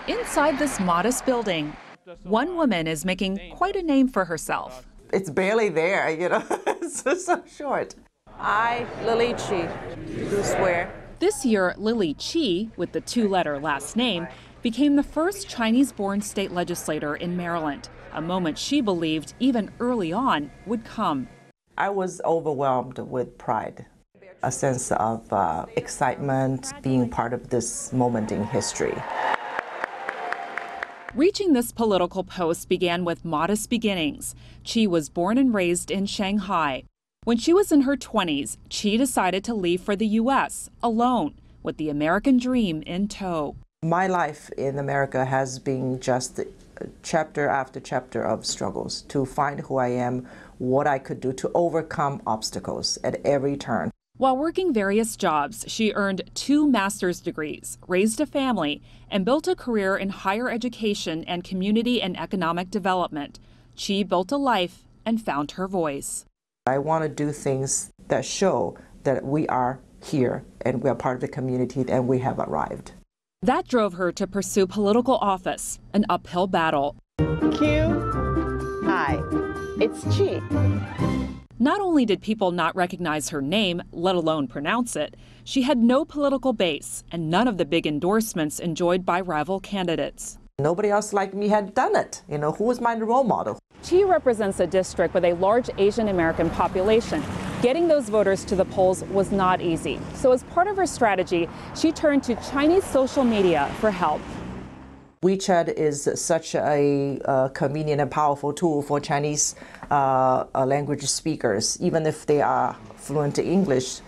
Inside this modest building, one woman is making quite a name for herself. It's barely there, you know, it's so short. I, Lily Chi, do swear. This year, Lily Chi, with the two-letter last name, became the first Chinese-born state legislator in Maryland, a moment she believed even early on would come. I was overwhelmed with pride, a sense of excitement, being part of this moment in history. Reaching this political post began with modest beginnings. Chi was born and raised in Shanghai. When she was in her 20s, Chi decided to leave for the U.S. alone, with the American dream in tow. My life in America has been just chapter after chapter of struggles to find who I am, what I could do to overcome obstacles at every turn. While working various jobs, she earned 2 master's degrees, raised a family, and built a career in higher education and community and economic development. She built a life and found her voice. I want to do things that show that we are here and we are part of the community and we have arrived. That drove her to pursue political office, an uphill battle. Q. Hi, it's Chi. Not only did people not recognize her name, let alone pronounce it, she had no political base and none of the big endorsements enjoyed by rival candidates. Nobody else like me had done it. You know, who was my role model? Chi represents a district with a large Asian American population. Getting those voters to the polls was not easy. So as part of her strategy, she turned to Chinese social media for help. WeChat is such a convenient and powerful tool for Chinese language speakers. Even if they are fluent in English,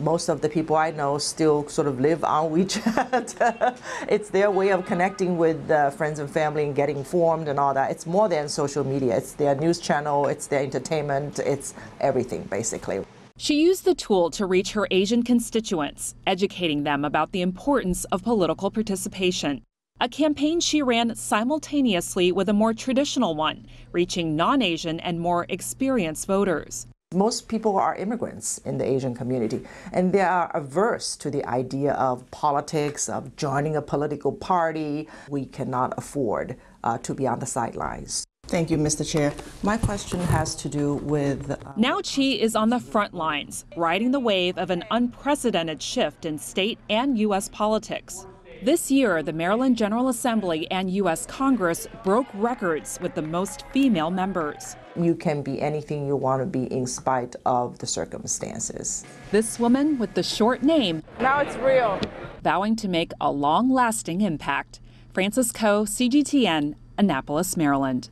most of the people I know still sort of live on WeChat. It's their way of connecting with friends and family and getting informed and all that. It's more than social media. It's their news channel, it's their entertainment, it's everything basically. She used the tool to reach her Asian constituents, educating them about the importance of political participation. A campaign she ran simultaneously with a more traditional one, reaching non-Asian and more experienced voters. Most people are immigrants in the Asian community, and they are averse to the idea of politics, of joining a political party. We cannot afford to be on the sidelines. Thank you, Mr. Chair. My question has to do with... Now Chi is on the front lines, riding the wave of an unprecedented shift in state and U.S. politics. This year, the Maryland General Assembly and U.S. Congress broke records with the most female members. You can be anything you want to be in spite of the circumstances. This woman with the short name, Now it's real, vowing to make a long-lasting impact. Frances Coe, CGTN, Annapolis, Maryland.